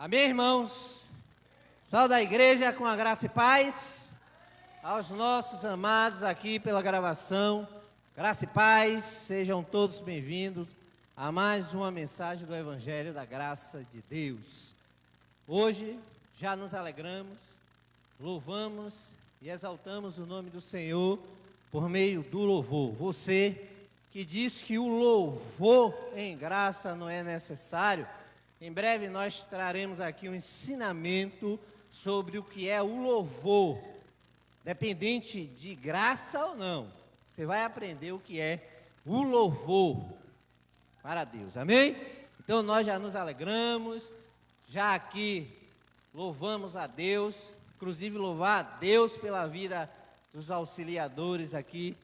Amém, irmãos? Salve da igreja com a graça e paz. Aos nossos amados aqui pela gravação, graça e paz, sejam todos bem-vindos a mais uma mensagem do Evangelho da Graça de Deus. Hoje já nos alegramos, louvamos e exaltamos o nome do Senhor por meio do louvor. Você que diz que o louvor em graça não é necessário, em breve nós traremos aqui um ensinamento sobre o que é o louvor, dependente de graça ou não. Você vai aprender o que é o louvor para Deus, amém? Então nós já nos alegramos, já aqui louvamos a Deus, inclusive louvar a Deus pela vida dos auxiliadores aqui,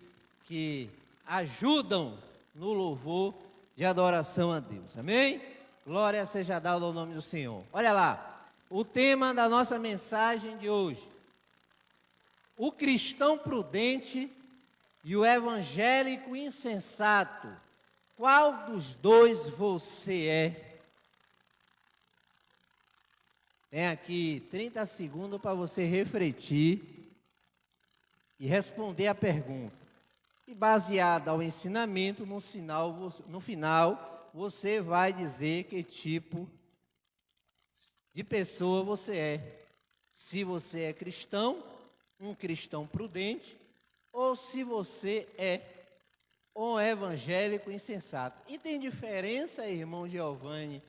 que ajudam no louvor de adoração a Deus, amém? Glória seja dada ao nome do Senhor. Olha lá, o tema da nossa mensagem de hoje: o cristão prudente e o evangélico insensato. Qual dos dois você é? Tem aqui 30 segundos para você refletir e responder a pergunta. E baseado ao ensinamento, no final, você vai dizer que tipo de pessoa você é. Se você é cristão, um cristão prudente, ou se você é um evangélico insensato. E tem diferença, irmão Giovanni,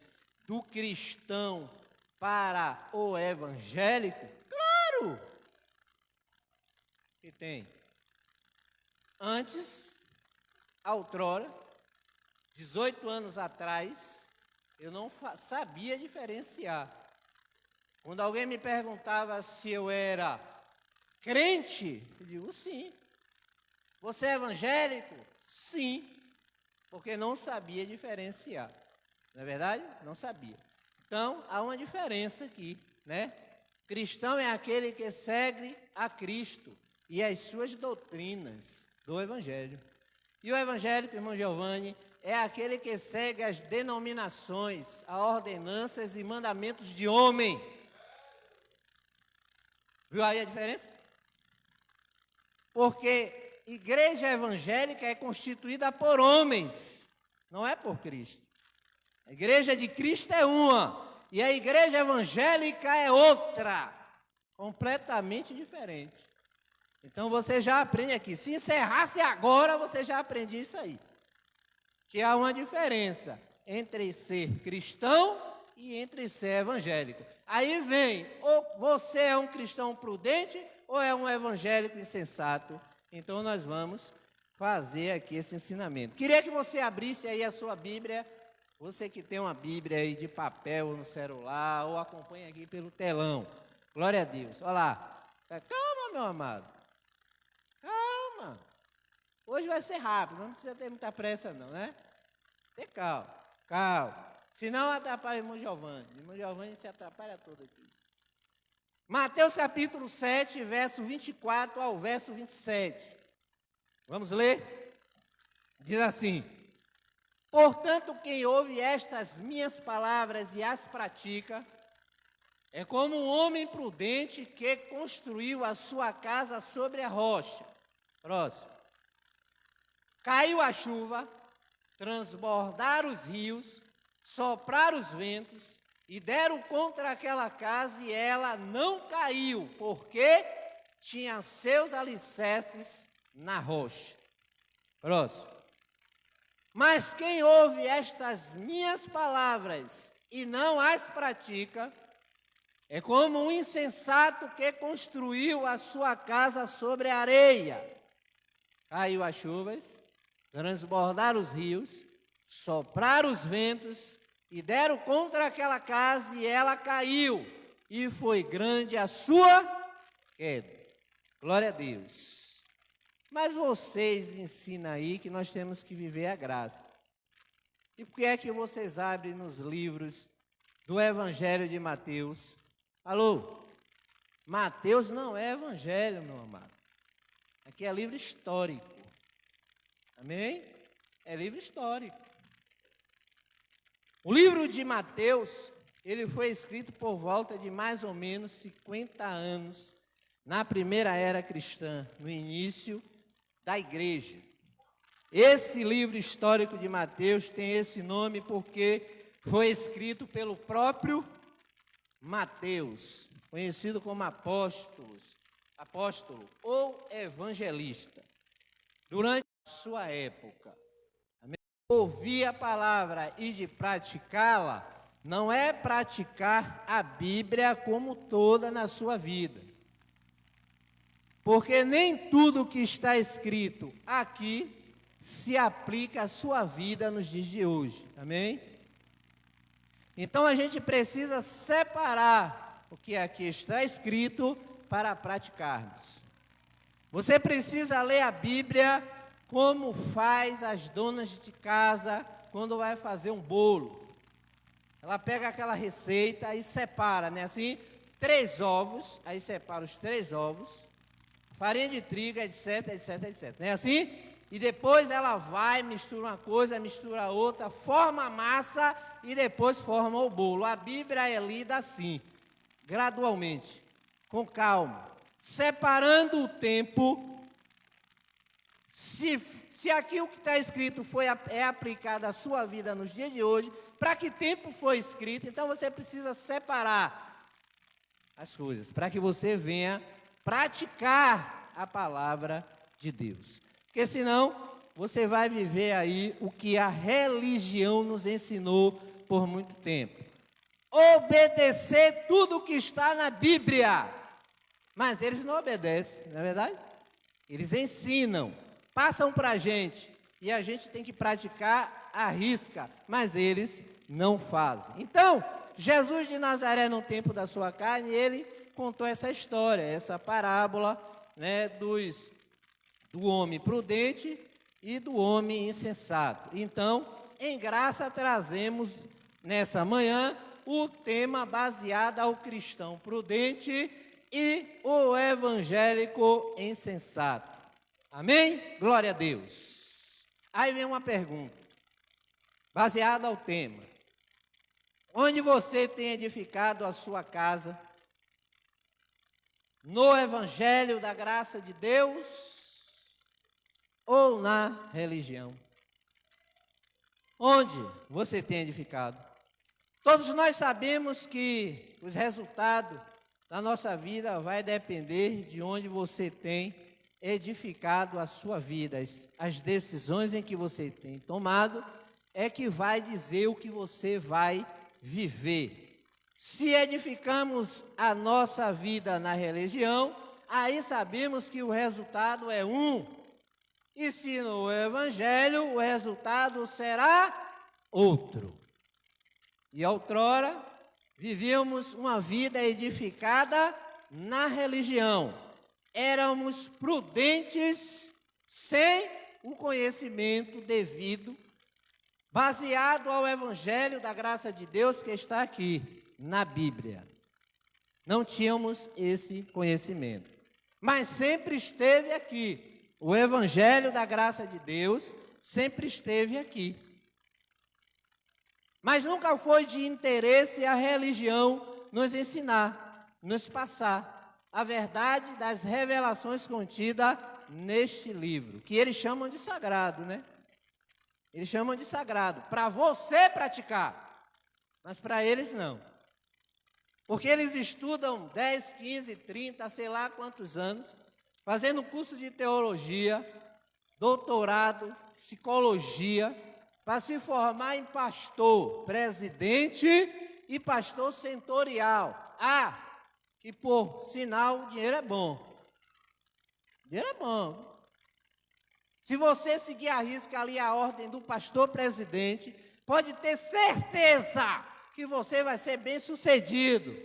do cristão para o evangélico? Claro que tem. Antes, outrora, 18 anos atrás, eu não sabia diferenciar. Quando alguém me perguntava se eu era crente, eu digo sim. Você é evangélico? Sim. Porque não sabia diferenciar. Não é verdade? Não sabia. Então, há uma diferença aqui, né? Cristão é aquele que segue a Cristo e as suas doutrinas do evangelho. E o evangélico, irmão Giovanni, é aquele que segue as denominações, as ordenanças e mandamentos de homem. Viu aí a diferença? Porque igreja evangélica é constituída por homens, não é por Cristo. A igreja de Cristo é uma, e a igreja evangélica é outra, completamente diferente. Então você já aprende aqui. Se encerrasse agora, você já aprende isso aí. Que há uma diferença entre ser cristão e entre ser evangélico. Aí vem, ou você é um cristão prudente ou é um evangélico insensato. Então nós vamos fazer aqui esse ensinamento. Queria que você abrisse aí a sua Bíblia, você que tem uma Bíblia aí de papel no celular, ou acompanha aqui pelo telão. Glória a Deus. Olha lá. Calma, meu amado. Calma. Hoje vai ser rápido, não precisa ter muita pressa não, né? Tem calma, calma. Senão atrapalha o irmão Giovanni. O irmão Giovanni se atrapalha todo aqui. Mateus capítulo 7, verso 24 ao verso 27. Vamos ler? Diz assim: portanto, quem ouve estas minhas palavras e as pratica, é como um homem prudente que construiu a sua casa sobre a rocha. Próximo. Caiu a chuva, transbordaram os rios, sopraram os ventos e deram contra aquela casa e ela não caiu, porque tinha seus alicerces na rocha. Próximo. Mas quem ouve estas minhas palavras e não as pratica, é como um insensato que construiu a sua casa sobre a areia. Caiu as chuvas, transbordaram os rios, sopraram os ventos e deram contra aquela casa e ela caiu. E foi grande a sua queda. Glória a Deus. Mas vocês ensinam aí que nós temos que viver a graça. E por que é que vocês abrem nos livros do Evangelho de Mateus? Alô? Mateus não é evangelho, meu amado. Aqui é livro histórico. Amém? É livro histórico. O livro de Mateus, ele foi escrito por volta de mais ou menos 50 anos, na primeira era cristã, no início da igreja. Esse livro histórico de Mateus tem esse nome porque foi escrito pelo próprio Mateus, conhecido como apóstolo ou evangelista. Durante a sua época, ouvir a palavra e de praticá-la não é praticar a Bíblia como toda na sua vida. Porque nem tudo que está escrito aqui se aplica à sua vida nos dias de hoje. Amém? Então a gente precisa separar o que aqui está escrito para praticarmos. Você precisa ler a Bíblia como faz as donas de casa quando vai fazer um bolo. Ela pega aquela receita e separa, né? Assim, 3 ovos, aí separa os 3 ovos, farinha de trigo, etc, etc, etc. Não é assim? E depois ela vai, mistura uma coisa, mistura outra, forma a massa e depois forma o bolo. A Bíblia é lida assim, gradualmente, com calma, separando o tempo. Se aquilo que está escrito é aplicado à sua vida nos dias de hoje, para que tempo foi escrito? Então você precisa separar as coisas, para que você venha praticar a palavra de Deus. Porque senão você vai viver aí o que a religião nos ensinou por muito tempo. Obedecer tudo o que está na Bíblia. Mas eles não obedecem, não é verdade? Eles ensinam, passam para a gente, e a gente tem que praticar à risca, mas eles não fazem. Então, Jesus de Nazaré, no tempo da sua carne, ele contou essa história, essa parábola, né, do homem prudente e do homem insensato. Então, em graça, trazemos nessa manhã o tema baseado ao cristão prudente e o evangélico insensato. Amém? Glória a Deus. Aí vem uma pergunta, baseada ao tema. Onde você tem edificado a sua casa? No evangelho da graça de Deus ou na religião? Onde você tem edificado? Todos nós sabemos que os resultados da nossa vida vai depender de onde você tem edificado a sua vida. As decisões em que você tem tomado é que vai dizer o que você vai viver. Se edificamos a nossa vida na religião, aí sabemos que o resultado é um. E se no evangelho, o resultado será outro. E outrora, vivíamos uma vida edificada na religião. Éramos prudentes sem o conhecimento devido, baseado ao evangelho da graça de Deus que está aqui na Bíblia. Não tínhamos esse conhecimento, mas sempre esteve aqui. O evangelho da graça de Deus sempre esteve aqui. Mas nunca foi de interesse a religião nos ensinar, nos passar a verdade das revelações contidas neste livro, que eles chamam de sagrado, né? Eles chamam de sagrado, para você praticar, mas para eles não. Porque eles estudam 10, 15, 30, sei lá quantos anos, fazendo curso de teologia, doutorado, psicologia, para se formar em pastor, presidente e pastor setorial. Ah, que por sinal o dinheiro é bom. Dinheiro é bom. Se você seguir à risca ali a ordem do pastor presidente, pode ter certeza que você vai ser bem sucedido.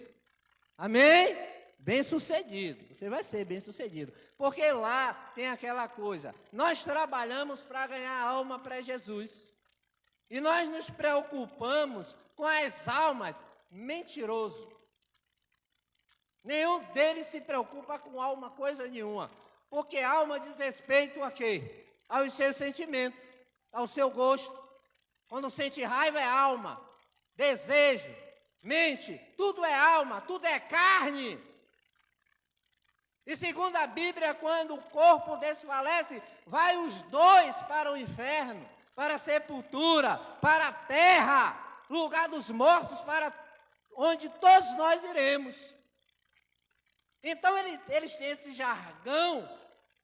Amém? Bem sucedido. Você vai ser bem sucedido. Porque lá tem aquela coisa. Nós trabalhamos para ganhar alma para Jesus. E nós nos preocupamos com as almas. Mentiroso. Nenhum deles se preocupa com alma, coisa nenhuma. Porque alma diz respeito a quê? Aos seus sentimentos, ao seu gosto. Quando sente raiva é alma, desejo. mente, tudo é alma, tudo é carne. E segundo a Bíblia, quando o corpo desfalece, vai os dois para o inferno, para a sepultura, para a terra, lugar dos mortos, para onde todos nós iremos. Então eles têm esse jargão,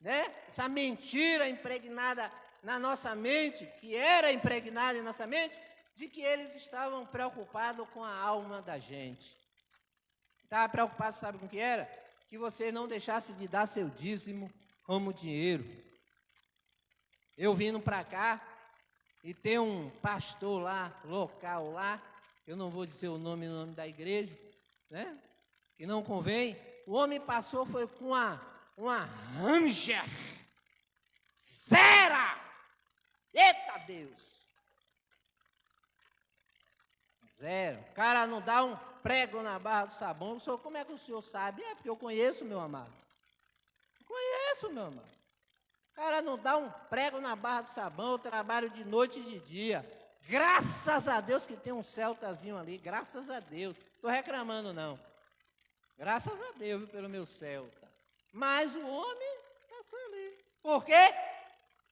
né? Essa mentira impregnada na nossa mente, que era impregnada em nossa mente, de que eles estavam preocupados com a alma da gente. Estava preocupado, sabe com o que era? Que você não deixasse de dar seu dízimo como dinheiro. Eu vindo para cá, e tem um pastor lá, local lá, eu não vou dizer o nome da igreja, né? Que não convém. O homem passou, foi com uma Ranger Sera. Eita Deus! Zero. O cara não dá um prego na barra do sabão. O senhor, como é que o senhor sabe? É porque eu conheço, meu amado. Conheço, meu amado. O cara não dá um prego na barra do sabão. Eu trabalho de noite e de dia. Graças a Deus que tem um celtazinho ali. Graças a Deus. Estou reclamando, não. Graças a Deus, viu, pelo meu celta. Mas o homem passou ali. Por quê?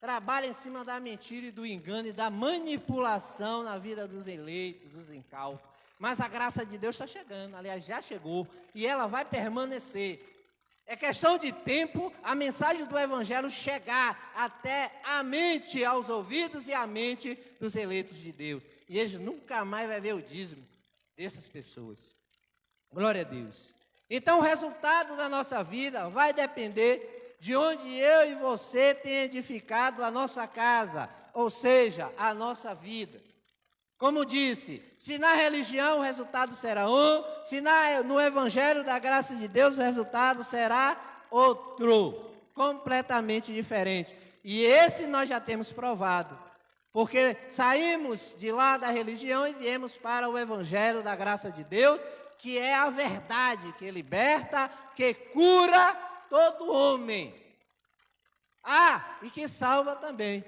Trabalha em cima da mentira e do engano e da manipulação na vida dos eleitos, dos incautos. Mas a graça de Deus está chegando, aliás, já chegou, e ela vai permanecer. É questão de tempo a mensagem do Evangelho chegar até a mente, aos ouvidos e à mente dos eleitos de Deus. E eles nunca mais vão ver o dízimo dessas pessoas. Glória a Deus. Então o resultado da nossa vida vai depender de onde eu e você tem edificado a nossa casa, ou seja, a nossa vida. Como disse, se na religião o resultado será um, se no Evangelho da graça de Deus o resultado será outro, completamente diferente. E esse nós já temos provado, porque saímos de lá da religião e viemos para o Evangelho da graça de Deus, que é a verdade que liberta, que cura todo homem. E que salva também.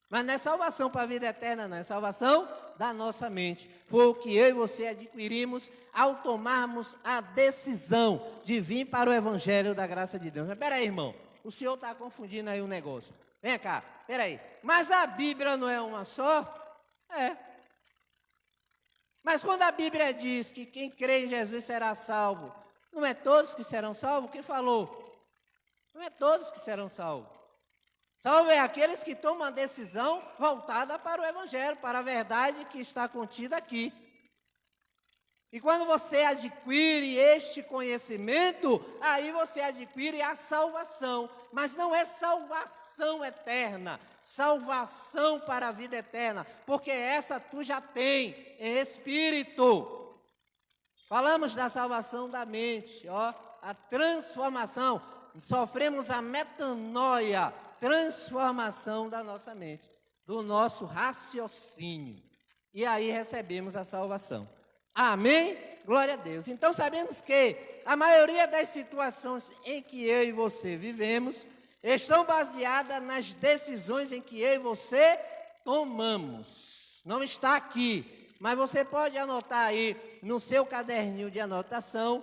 Mas não é salvação para a vida eterna, não. É salvação da nossa mente. Foi o que eu e você adquirimos ao tomarmos a decisão de vir para o Evangelho da graça de Deus. Mas peraí, irmão. O senhor está confundindo aí o negócio. Vem cá, peraí. Mas a Bíblia não é uma só? É. Mas quando a Bíblia diz que quem crê em Jesus será salvo, não é todos que serão salvos? Quem falou? Não é todos que serão salvos. Salvo é aqueles que tomam a decisão voltada para o Evangelho, para a verdade que está contida aqui. E quando você adquire este conhecimento, aí você adquire a salvação. Mas não é salvação eterna, salvação para a vida eterna, porque essa tu já tem em espírito. Falamos da salvação da mente, a transformação. Sofremos a metanoia, transformação da nossa mente, do nosso raciocínio. E aí recebemos a salvação. Amém? Glória a Deus. Então sabemos que a maioria das situações em que eu e você vivemos estão baseadas nas decisões em que eu e você tomamos. Não está aqui, mas você pode anotar aí no seu caderninho de anotação,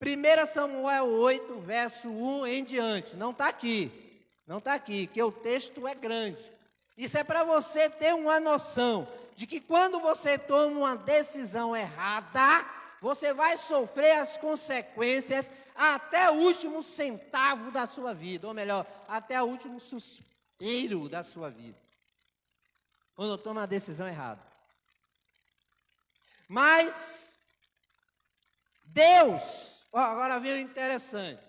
1 Samuel 8, verso 1 em diante. Não está aqui, que o texto é grande. Isso é para você ter uma noção de que quando você toma uma decisão errada, você vai sofrer as consequências até o último centavo da sua vida, ou melhor, até o último suspiro da sua vida, quando toma a decisão errada. Mas Deus, agora veio o interessante,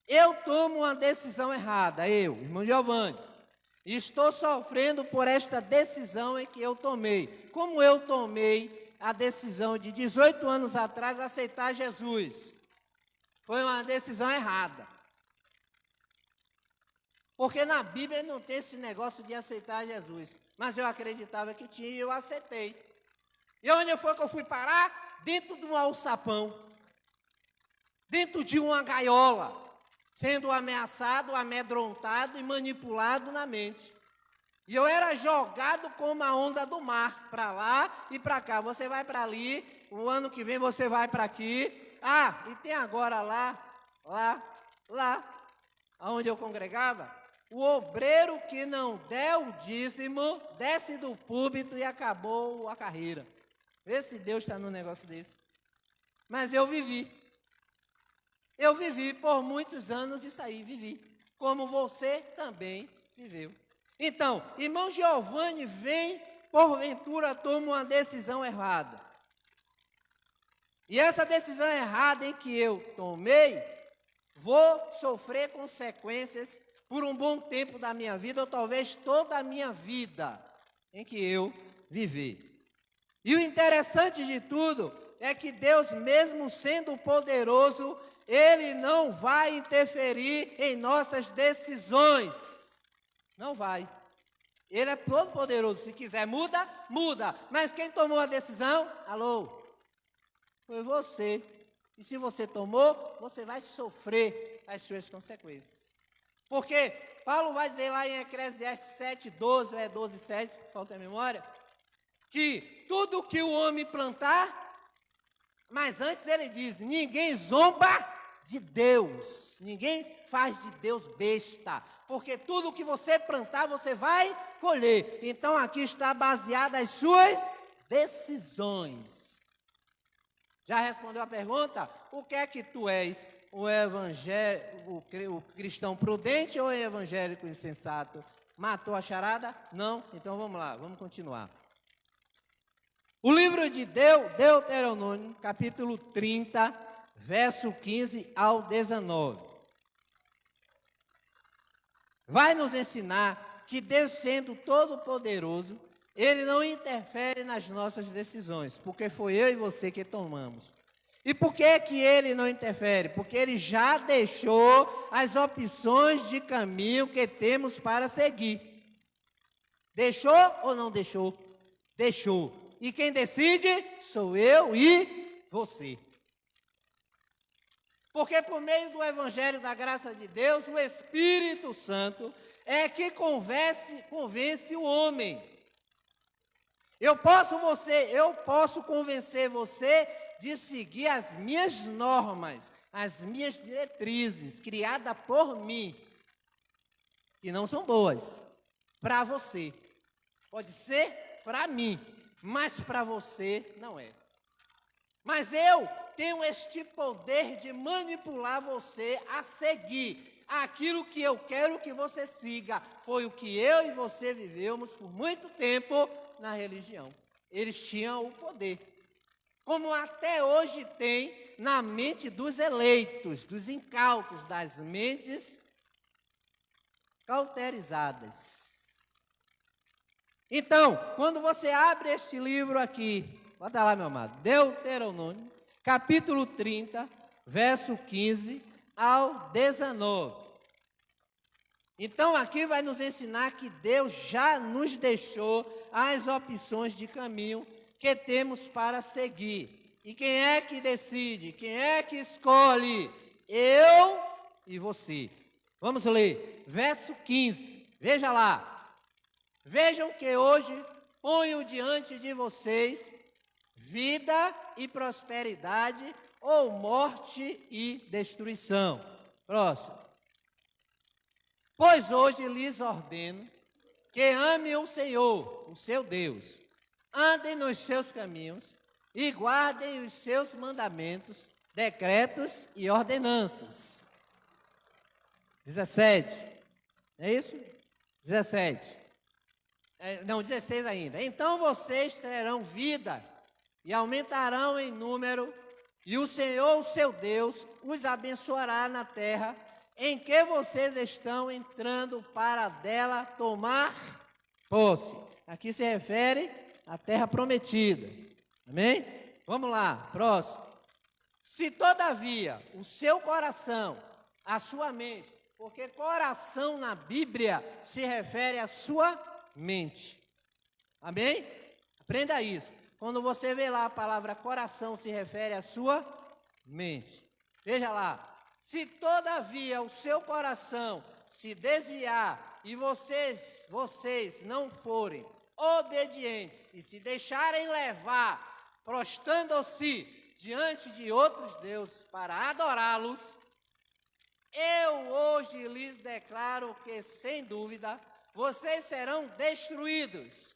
eu tomo uma decisão errada, irmão Giovanni, estou sofrendo por esta decisão em que eu tomei. Como eu tomei a decisão de 18 anos atrás aceitar Jesus? Foi uma decisão errada. Porque na Bíblia não tem esse negócio de aceitar Jesus. Mas eu acreditava que tinha e eu aceitei. E onde foi que eu fui parar? Dentro de um alçapão. Dentro de uma gaiola. Sendo ameaçado, amedrontado e manipulado na mente. E eu era jogado como a onda do mar, para lá e para cá. Você vai para ali, o ano que vem você vai para aqui. Ah, e tem agora lá, onde eu congregava, o obreiro que não der o dízimo, desce do púlpito e acabou a carreira. Vê se Deus está num negócio desse. Mas eu vivi. Eu vivi por muitos anos isso aí, vivi. Como você também viveu. Então, irmão Giovanni vem, porventura, toma uma decisão errada. E essa decisão errada em que eu tomei, vou sofrer consequências por um bom tempo da minha vida, ou talvez toda a minha vida em que eu vivi. E o interessante de tudo é que Deus, mesmo sendo poderoso, Ele não vai interferir em nossas decisões. Não vai. Ele é todo poderoso. Se quiser muda, muda. Mas quem tomou a decisão? Alô? Foi você. E se você tomou, você vai sofrer as suas consequências. Porque Paulo vai dizer lá em Eclesiastes 7, 12, ou é 12, 7, se falta a memória, que tudo que o homem plantar, mas antes ele diz, ninguém zomba de Deus, ninguém faz de Deus besta, porque tudo que você plantar, você vai colher. Então aqui está baseada as suas decisões. Já respondeu a pergunta? O que é que tu és? O cristão prudente ou o evangélico insensato? Matou a charada? Não? Então vamos lá, vamos continuar. O livro de Deuteronômio, capítulo 30, verso 15 ao 19. Vai nos ensinar que Deus, sendo todo-poderoso, Ele não interfere nas nossas decisões, porque foi eu e você que tomamos. E por que que Ele não interfere? Porque Ele já deixou as opções de caminho que temos para seguir. Deixou ou não deixou? Deixou. E quem decide sou eu e você. Porque por meio do Evangelho da Graça de Deus, o Espírito Santo é que convence o homem. Eu posso convencer você de seguir as minhas normas, as minhas diretrizes, criadas por mim, que não são boas, para você. Pode ser para mim, mas para você não é. Mas eu tenho este poder de manipular você a seguir aquilo que eu quero que você siga. Foi o que eu e você vivemos por muito tempo na religião. Eles tinham o poder, como até hoje tem na mente dos eleitos, dos incautos, das mentes cauterizadas. Então, quando você abre este livro aqui, bota lá, meu amado, Deuteronômio, capítulo 30, verso 15 ao 19. Então, aqui vai nos ensinar que Deus já nos deixou as opções de caminho que temos para seguir. E quem é que decide? Quem é que escolhe? Eu e você. Vamos ler, verso 15, veja lá. Vejam que hoje ponho diante de vocês vida e prosperidade ou morte e destruição. Próximo. Pois hoje lhes ordeno que amem o Senhor, o seu Deus, andem nos seus caminhos e guardem os seus mandamentos, decretos e ordenanças. 17. É isso? 17. Não, 16 ainda. Então vocês terão vida e aumentarão em número, e o Senhor, o seu Deus, os abençoará na terra em que vocês estão entrando para dela tomar posse. Aqui se refere à terra prometida. Amém? Vamos lá, próximo. Se todavia o seu coração, a sua mente, porque coração na Bíblia se refere à sua mente. Amém? Aprenda isso. Quando você vê lá a palavra coração, se refere à sua mente. Veja lá. Se todavia o seu coração se desviar e vocês não forem obedientes e se deixarem levar, prostrando-se diante de outros deuses para adorá-los, eu hoje lhes declaro que, sem dúvida, vocês serão destruídos.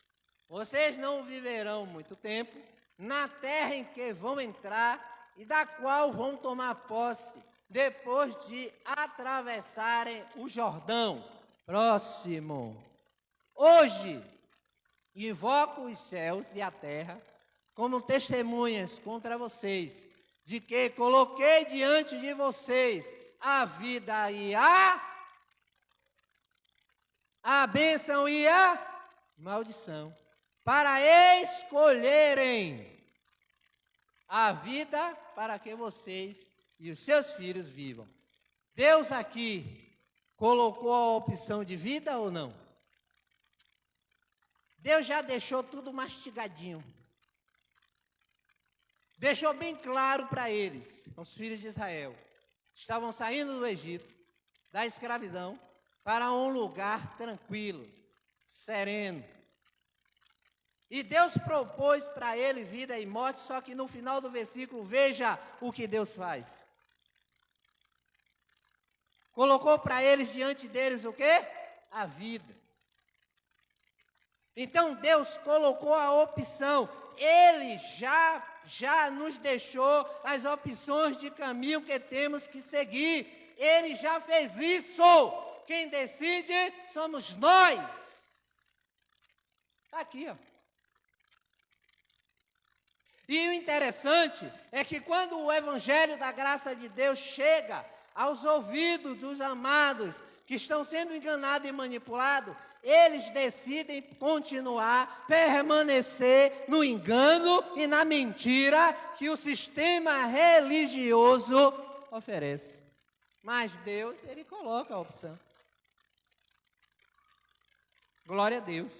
Vocês não viverão muito tempo na terra em que vão entrar e da qual vão tomar posse depois de atravessarem o Jordão. Próximo. Hoje, invoco os céus e a terra como testemunhas contra vocês, de que coloquei diante de vocês a vida e a bênção e a maldição, para escolherem a vida para que vocês e os seus filhos vivam. Deus aqui colocou a opção de vida ou não? Deus já deixou tudo mastigadinho. Deixou bem claro para eles, os filhos de Israel. Estavam saindo do Egito, da escravidão, para um lugar tranquilo, sereno. E Deus propôs para ele vida e morte, só que no final do versículo, veja o que Deus faz. Colocou para eles, diante deles, o quê? A vida. Então Deus colocou a opção, Ele já nos deixou as opções de caminho que temos que seguir. Ele já fez isso. Quem decide somos nós. Está aqui, ó. E o interessante é que quando o Evangelho da graça de Deus chega aos ouvidos dos amados que estão sendo enganados e manipulados, eles decidem continuar, permanecer no engano e na mentira que o sistema religioso oferece. Mas Deus, Ele coloca a opção. Glória a Deus.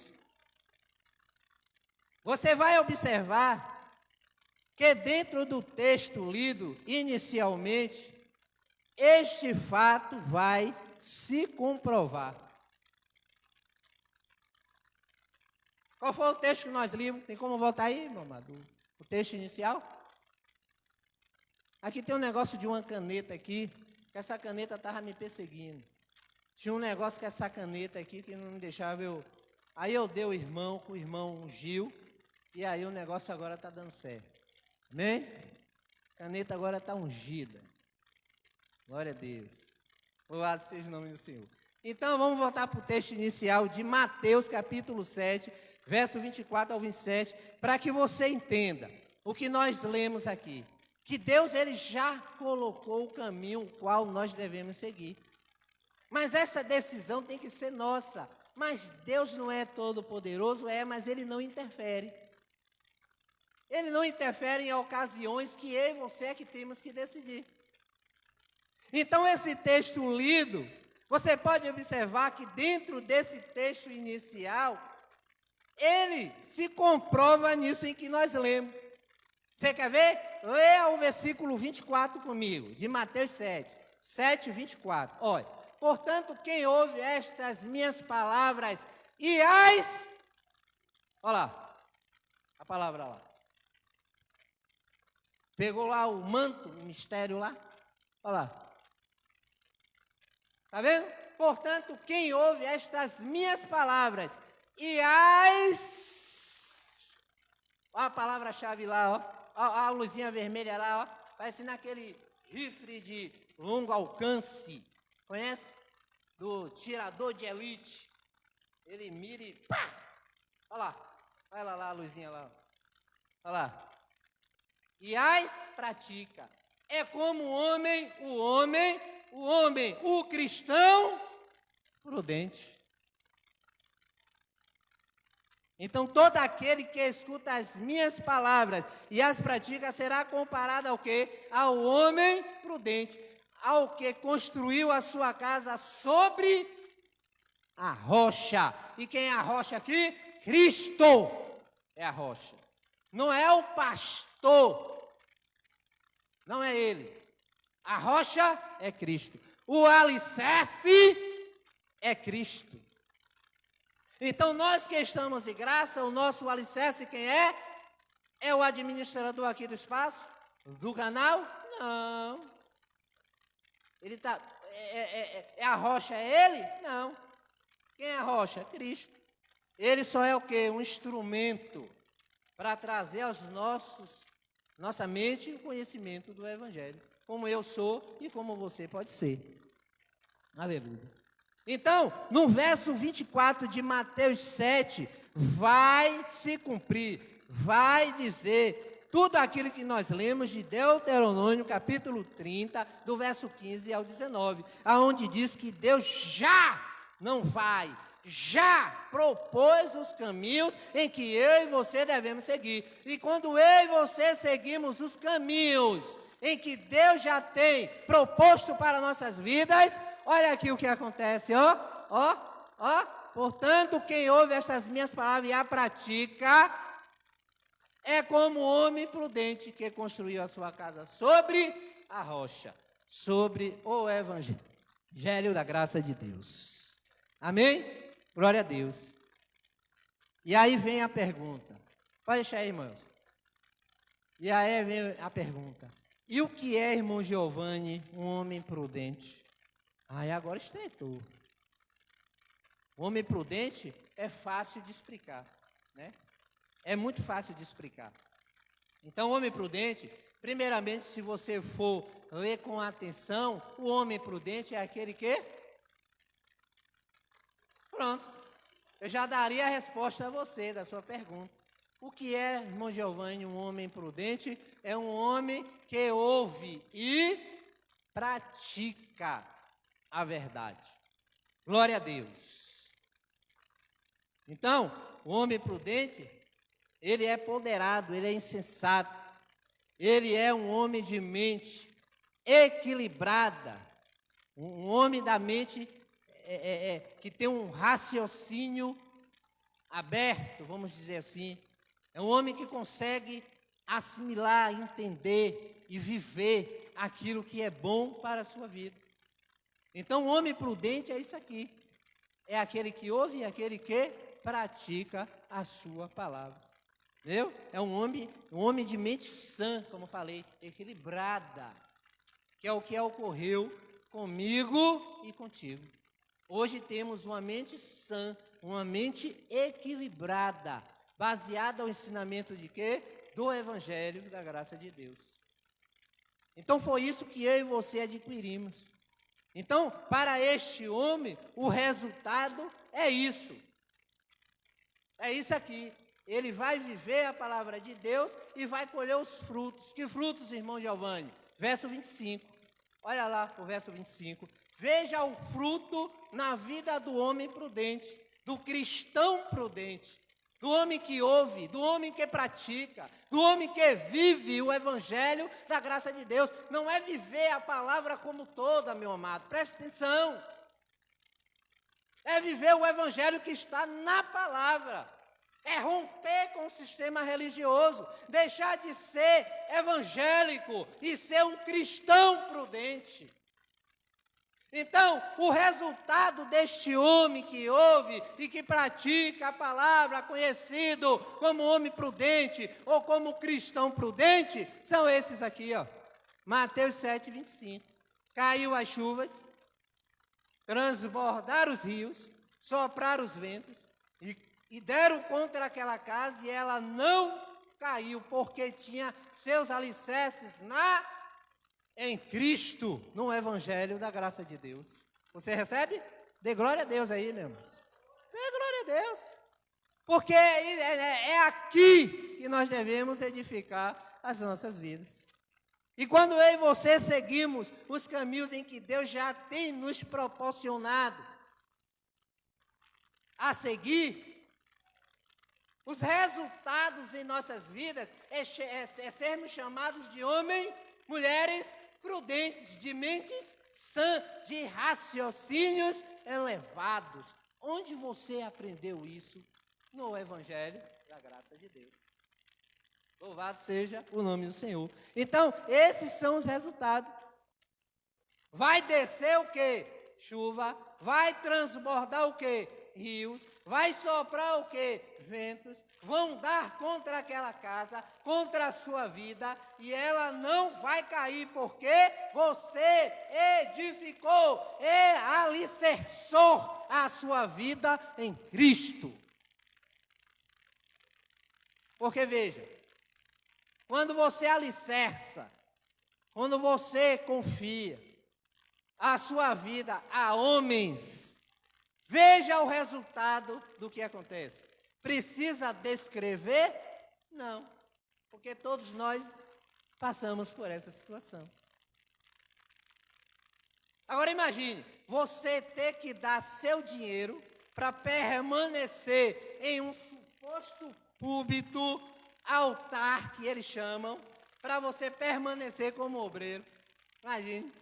Você vai observar que dentro do texto lido inicialmente, este fato vai se comprovar. Qual foi o texto que nós limos? Tem como voltar aí, meu amado? O texto inicial? Aqui tem um negócio de uma caneta aqui, que essa caneta estava me perseguindo. Tinha um negócio com essa caneta aqui que não me deixava eu... Aí eu dei o irmão, com o irmão ungiu, e aí o negócio agora está dando certo. Amém? A caneta agora está ungida. Glória a Deus. Louvado seja o nome do Senhor. Então vamos voltar para o texto inicial de Mateus capítulo 7, verso 24 ao 27, para que você entenda o que nós lemos aqui. Que Deus, Ele já colocou o caminho o qual nós devemos seguir. Mas essa decisão tem que ser nossa. Mas Deus não é todo poderoso, mas Ele não interfere. Ele não interfere em ocasiões que eu e você é que temos que decidir. Então esse texto lido, você pode observar que dentro desse texto inicial, ele se comprova nisso em que nós lemos. Você quer ver? Leia o versículo 24 comigo, de Mateus 7, 24. Olha, portanto, quem ouve estas minhas palavras e as... Olha lá, a palavra lá. Pegou lá o manto, o mistério lá. Olha lá. Está vendo? Portanto, quem ouve estas minhas palavras e as... Olha a palavra-chave lá, ó. Olha a luzinha vermelha lá, ó. Parece naquele rifle de longo alcance. Conhece? Do tirador de elite. Ele mira e pá! Olha lá. Olha lá a luzinha lá. Olha lá. E as pratica. É como o cristão prudente. Então, todo aquele que escuta as minhas palavras e as pratica será comparado ao quê? Ao homem prudente, ao que construiu a sua casa sobre a rocha. E quem é a rocha aqui? Cristo é a rocha. Não é o pastor. Não é ele. A rocha é Cristo. O alicerce é Cristo. Então, nós que estamos em graça, o nosso alicerce quem é? É o administrador aqui do espaço? Do canal? Não. Ele tá, a rocha é ele? Não. Quem é a rocha? Cristo. Ele só é o quê? Um instrumento para trazer aos nossa mente o conhecimento do Evangelho. Como eu sou e como você pode ser. Aleluia. Então, no verso 24 de Mateus 7, vai se cumprir, vai dizer tudo aquilo que nós lemos de Deuteronômio, capítulo 30, do verso 15 ao 19, aonde diz que Deus já propôs os caminhos em que eu e você devemos seguir. E quando eu e você seguimos os caminhos em que Deus já tem proposto para nossas vidas, olha aqui o que acontece, ó. Portanto, quem ouve estas minhas palavras e a pratica, é como o homem prudente que construiu a sua casa sobre a rocha, sobre o Evangelho da graça de Deus. Amém? Glória a Deus. E aí vem a pergunta. Pode deixar aí, irmãos. E aí vem a pergunta. E o que é, irmão Giovanni, um homem prudente? Aí agora estreitou. O homem prudente é fácil de explicar, né? É muito fácil de explicar. Então, o homem prudente, primeiramente, se você for ler com atenção, o homem prudente é aquele que... Pronto. Eu já daria a resposta a você, da sua pergunta. O que é, irmão Giovanni, um homem prudente? É um homem que ouve e pratica a verdade. Glória a Deus. Então, o homem prudente, ele é ponderado, ele é insensato. Ele é um homem de mente equilibrada. Um homem da mente que tem um raciocínio aberto, vamos dizer assim. É um homem que consegue assimilar, entender e viver aquilo que é bom para a sua vida. Então, o homem prudente é isso aqui. É aquele que ouve e aquele que pratica a sua palavra. Entendeu? É um homem de mente sã, como falei, equilibrada. Que é o que ocorreu comigo e contigo. Hoje temos uma mente sã, uma mente equilibrada, baseada no ensinamento de quê? Do Evangelho da graça de Deus. Então foi isso que eu e você adquirimos. Então, para este homem, o resultado é isso. É isso aqui. Ele vai viver a palavra de Deus e vai colher os frutos. Que frutos, irmão Giovanni? Verso 25. Olha lá o verso 25. Veja o fruto na vida do homem prudente, do cristão prudente, do homem que ouve, do homem que pratica, do homem que vive o Evangelho da graça de Deus. Não é viver a palavra como toda, meu amado, preste atenção. É viver o Evangelho que está na palavra. É romper com o sistema religioso, deixar de ser evangélico e ser um cristão prudente. Então, o resultado deste homem que ouve e que pratica a palavra, conhecido como homem prudente ou como cristão prudente, são esses aqui, ó. Mateus 7, 25. Caiu as chuvas, transbordaram os rios, sopraram os ventos e deram contra aquela casa e ela não caiu, porque tinha seus alicerces em Cristo, no Evangelho da graça de Deus. Você recebe? Dê glória a Deus aí, meu irmão. Dê glória a Deus. Porque é aqui que nós devemos edificar as nossas vidas. E quando eu e você seguimos os caminhos em que Deus já tem nos proporcionado a seguir, os resultados em nossas vidas é sermos chamados de homens, mulheres prudentes, de mentes sã, de raciocínios elevados. Onde você aprendeu isso? No Evangelho da graça de Deus. Louvado seja o nome do Senhor. Então, esses são os resultados. Vai descer o quê? Chuva. Vai transbordar o quê? Rios, vai soprar o quê? Ventos, vão dar contra aquela casa, contra a sua vida, e ela não vai cair, porque você edificou e alicerçou a sua vida em Cristo. Porque veja, quando você alicerça, quando você confia a sua vida a homens, veja o resultado do que acontece. Precisa descrever? Não, porque todos nós passamos por essa situação. Agora imagine, você ter que dar seu dinheiro para permanecer em um suposto púlpito, altar que eles chamam, para você permanecer como obreiro. Imagine.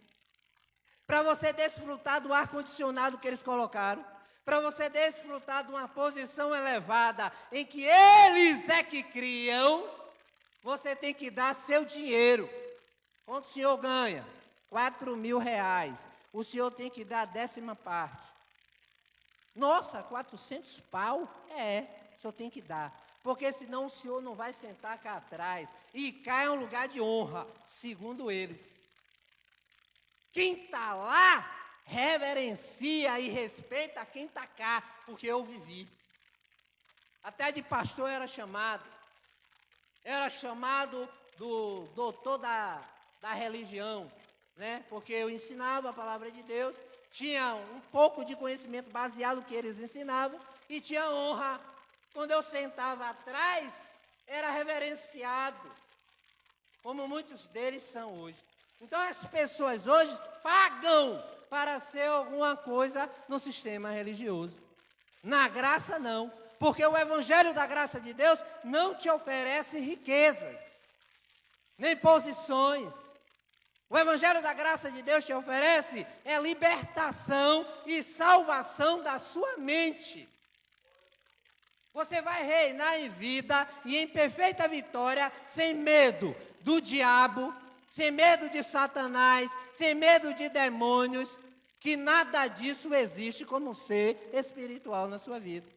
Para você desfrutar do ar-condicionado que eles colocaram, para você desfrutar de uma posição elevada em que eles é que criam, você tem que dar seu dinheiro. Quanto o senhor ganha? 4.000 reais. O senhor tem que dar a 10ª parte. Nossa, 400 pau? O senhor tem que dar. Porque senão o senhor não vai sentar cá atrás e cai em um lugar de honra, segundo eles. Quem está lá, reverencia e respeita quem está cá, porque eu vivi. Até de pastor era chamado do doutor da religião, né? Porque eu ensinava a palavra de Deus, tinha um pouco de conhecimento baseado no que eles ensinavam e tinha honra. Quando eu sentava atrás, era reverenciado, como muitos deles são hoje. Então as pessoas hoje pagam para ser alguma coisa no sistema religioso. Na graça não, porque o evangelho da graça de Deus não te oferece riquezas, nem posições. O evangelho da graça de Deus te oferece libertação e salvação da sua mente. Você vai reinar em vida e em perfeita vitória, sem medo do diabo, sem medo de Satanás, sem medo de demônios, que nada disso existe como ser espiritual na sua vida.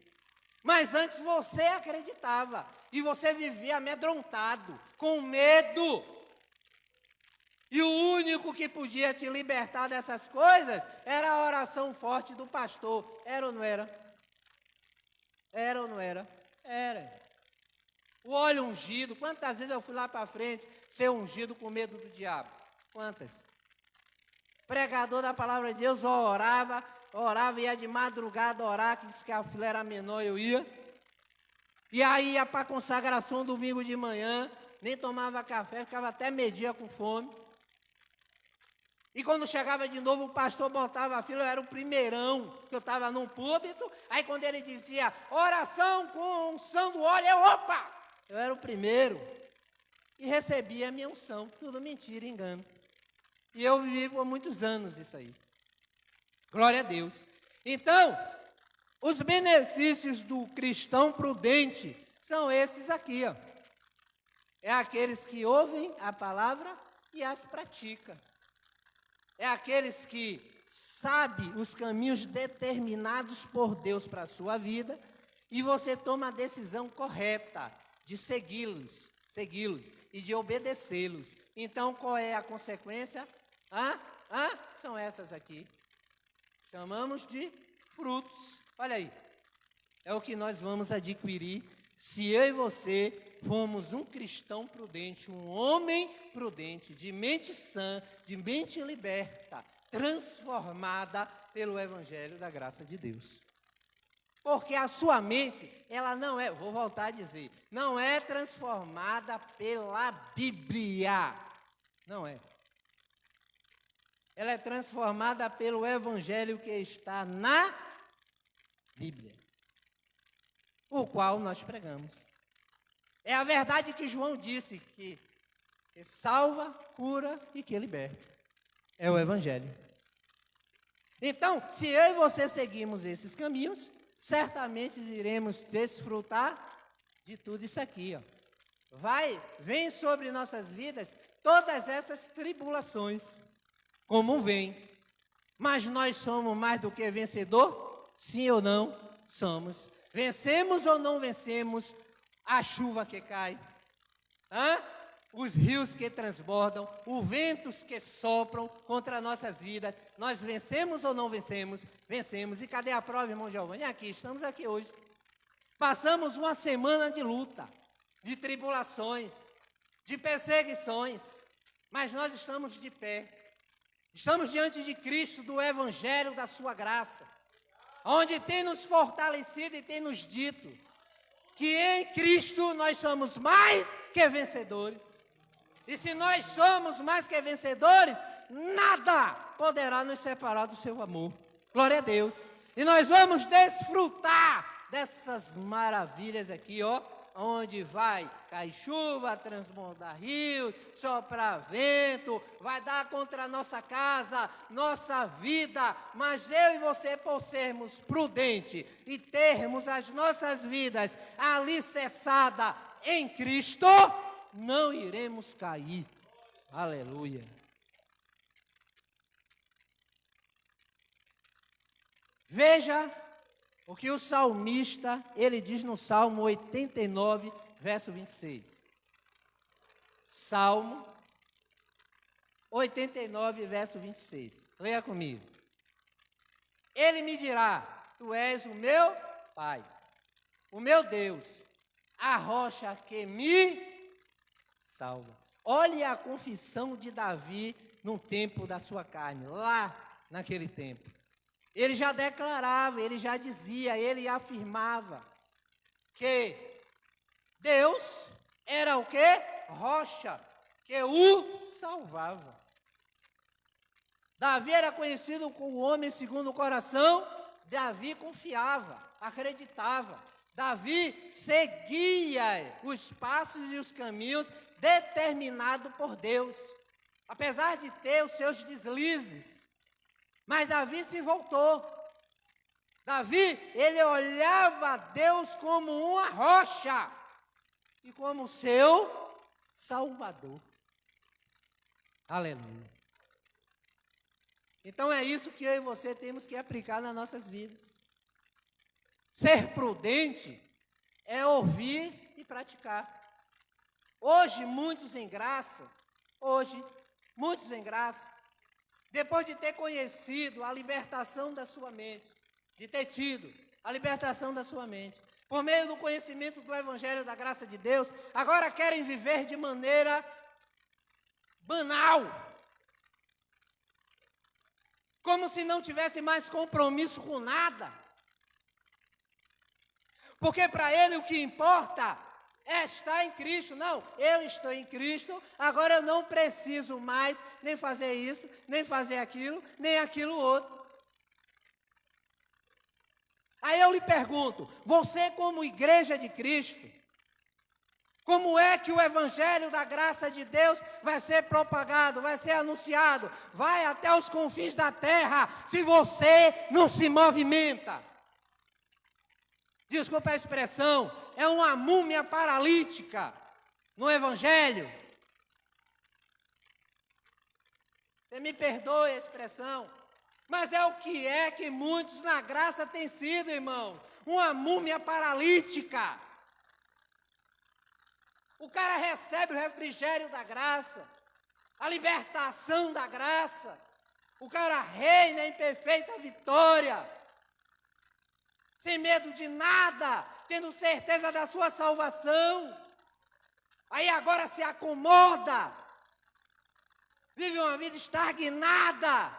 Mas antes você acreditava e você vivia amedrontado, com medo. E o único que podia te libertar dessas coisas era a oração forte do pastor. Era ou não era? Era ou não era? Era. O óleo ungido, quantas vezes eu fui lá para frente ser ungido com medo do diabo? Quantas? Pregador da palavra de Deus orava, ia de madrugada orar, que disse que a fila era menor, eu ia. E aí ia para a consagração domingo de manhã, nem tomava café, ficava até meio-dia com fome. E quando chegava de novo, o pastor botava a fila, eu era o primeirão, que eu estava num púlpito. Aí quando ele dizia, oração com unção do óleo, eu era o primeiro. E recebia a minha unção, tudo mentira, engano. E eu vivi por muitos anos isso aí. Glória a Deus. Então, os benefícios do cristão prudente são esses aqui, ó. É aqueles que ouvem a palavra e as praticam. É aqueles que sabem os caminhos determinados por Deus para a sua vida e você toma a decisão correta de segui-los e de obedecê-los. Então, qual é a consequência? São essas aqui. Chamamos de frutos. Olha aí. É o que nós vamos adquirir se eu e você fomos um cristão prudente, um homem prudente, de mente sã, de mente liberta, transformada pelo evangelho da graça de Deus. Porque a sua mente, ela não é, vou voltar a dizer, não é transformada pela Bíblia. Não é. Ela é transformada pelo evangelho que está na Bíblia, o qual nós pregamos. É a verdade que João disse, que salva, cura e que liberta. É o evangelho. Então, se eu e você seguirmos esses caminhos, certamente iremos desfrutar de tudo isso aqui, ó. Vem sobre nossas vidas todas essas tribulações, como vem. Mas nós somos mais do que vencedor? Sim ou não? somos. Vencemos ou não vencemos a chuva que cai? Os rios que transbordam, os ventos que sopram contra nossas vidas. Nós vencemos ou não vencemos? Vencemos. E cadê a prova, irmão Giovanni? Aqui, estamos aqui hoje. Passamos uma semana de luta, de tribulações, de perseguições, mas nós estamos de pé. Estamos diante de Cristo, do Evangelho da sua graça, onde tem nos fortalecido e tem nos dito que em Cristo nós somos mais que vencedores. E se nós somos mais que vencedores, nada poderá nos separar do seu amor. Glória a Deus. E nós vamos desfrutar dessas maravilhas aqui, onde vai cair chuva, transbordar rios, soprar vento, vai dar contra a nossa casa, nossa vida, mas eu e você, por sermos prudentes e termos as nossas vidas alicerçadas em Cristo, não iremos cair. Aleluia. Veja o que o salmista, ele diz no Salmo 89, verso 26. Salmo 89, verso 26. Leia comigo. Ele me dirá: tu és o meu Pai, o meu Deus, a rocha que me salva. Olhe a confissão de Davi no tempo da sua carne, lá naquele tempo. Ele já declarava, ele já dizia, ele afirmava que Deus era o quê? Rocha, que o salvava. Davi era conhecido como homem segundo o coração. Davi confiava, acreditava. Davi seguia os passos e os caminhos determinados por Deus, apesar de ter os seus deslizes. Mas Davi se voltou. Davi, ele olhava a Deus como uma rocha e como seu Salvador. Aleluia. Então é isso que eu e você temos que aplicar nas nossas vidas. Ser prudente é ouvir e praticar. Hoje, muitos em graça, depois de ter conhecido a libertação da sua mente, de ter tido a libertação da sua mente, por meio do conhecimento do Evangelho da graça de Deus, agora querem viver de maneira banal, como se não tivesse mais compromisso com nada, porque para ele o que importa é estar em Cristo. Não, eu estou em Cristo, agora eu não preciso mais nem fazer isso, nem fazer aquilo, nem aquilo outro. Aí eu lhe pergunto, você como igreja de Cristo, como é que o Evangelho da graça de Deus vai ser propagado, vai ser anunciado, vai até os confins da terra, se você não se movimenta? Desculpa a expressão, é uma múmia paralítica no Evangelho. Você me perdoe a expressão, mas é o que muitos na graça têm sido, irmão. Uma múmia paralítica. O cara recebe o refrigério da graça, a libertação da graça. O cara reina em perfeita vitória, sem medo de nada, tendo certeza da sua salvação. Aí agora se acomoda, vive uma vida estagnada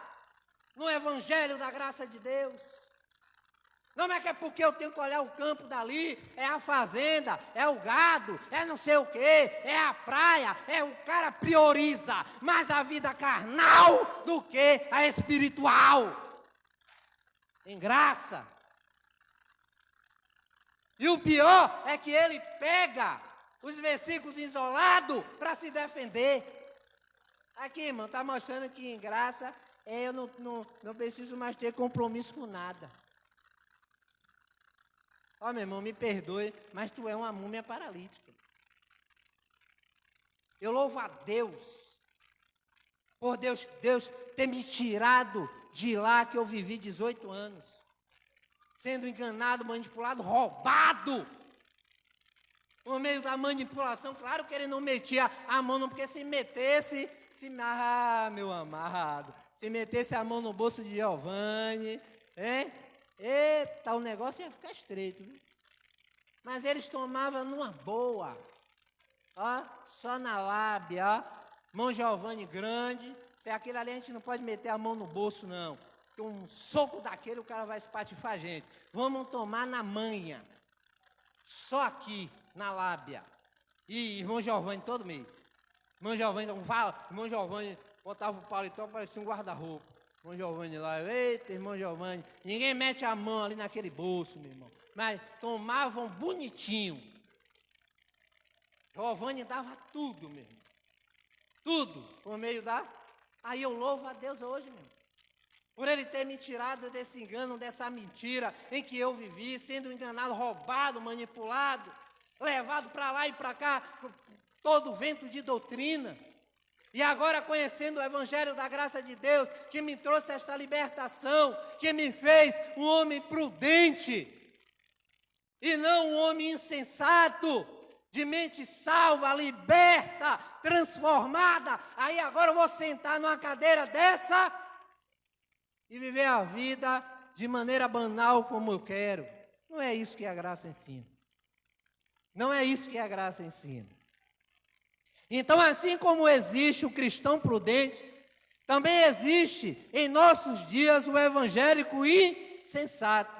no Evangelho da graça de Deus. Não é que é porque eu tenho que olhar o campo dali, é a fazenda, é o gado, é não sei o quê, é a praia, o cara prioriza mais a vida carnal do que a espiritual. Em graça. E o pior é que ele pega os versículos isolados para se defender. Aqui, irmão, está mostrando que em graça eu não preciso mais ter compromisso com nada. Ó, meu irmão, me perdoe, mas tu é uma múmia paralítica. Eu louvo a Deus, por Deus ter me tirado de lá que eu vivi 18 anos. sendo enganado, manipulado, roubado. Por meio da manipulação, claro que ele não metia a mão, não, porque se metesse, meu amado, se metesse a mão no bolso de Giovanni, hein? Eita, o negócio ia ficar estreito, viu? Mas eles tomavam numa boa, ó, só na lábia, ó, mão Giovanni grande, se aquilo ali a gente não pode meter a mão no bolso, não, porque um soco daquele o cara vai espatifar a gente. Vamos tomar na manha, só aqui, na lábia. E irmão Giovanni todo mês. Irmão Giovanni botava o paletó, parecia um guarda-roupa. Irmão Giovanni lá, eita, irmão Giovanni, ninguém mete a mão ali naquele bolso, meu irmão. Mas tomavam bonitinho. Giovanni dava tudo, meu irmão. Tudo, por meio da... Aí eu louvo a Deus hoje, meu irmão, por Ele ter me tirado desse engano, dessa mentira em que eu vivi, sendo enganado, roubado, manipulado, levado para lá e para cá, todo vento de doutrina. E agora conhecendo o Evangelho da graça de Deus, que me trouxe esta libertação, que me fez um homem prudente, e não um homem insensato, de mente salva, liberta, transformada. Aí agora eu vou sentar numa cadeira dessa e viver a vida de maneira banal como eu quero. Não é isso que a graça ensina. Não é isso que a graça ensina. Então, assim como existe o cristão prudente, também existe em nossos dias o evangélico insensato.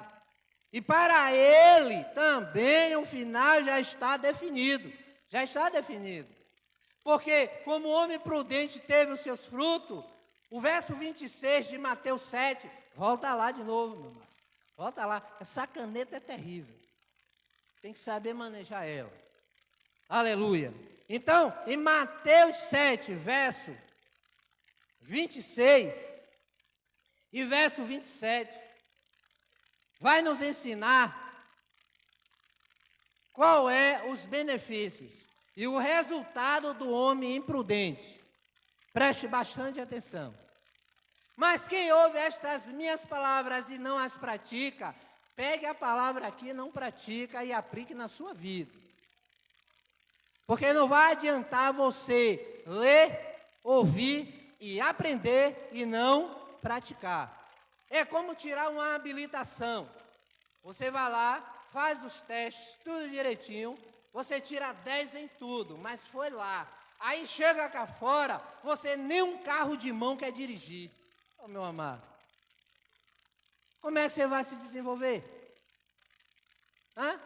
E para ele também o final já está definido. Já está definido. Porque como o homem prudente teve os seus frutos, o verso 26 de Mateus 7, volta lá de novo, meu irmão. Volta lá. Essa caneta é terrível. Tem que saber manejar ela. Aleluia. Então, em Mateus 7, verso 26 e verso 27, vai nos ensinar qual é os benefícios e o resultado do homem imprudente. Preste bastante atenção. Mas quem ouve estas minhas palavras e não as pratica, pegue a palavra aqui, não pratica e aplique na sua vida. Porque não vai adiantar você ler, ouvir e aprender e não praticar. É como tirar uma habilitação. Você vai lá, faz os testes, tudo direitinho, você tira 10 em tudo, mas foi lá. Aí chega cá fora, você nem um carro de mão quer dirigir. Ô, meu amado, como é que você vai se desenvolver? Hã?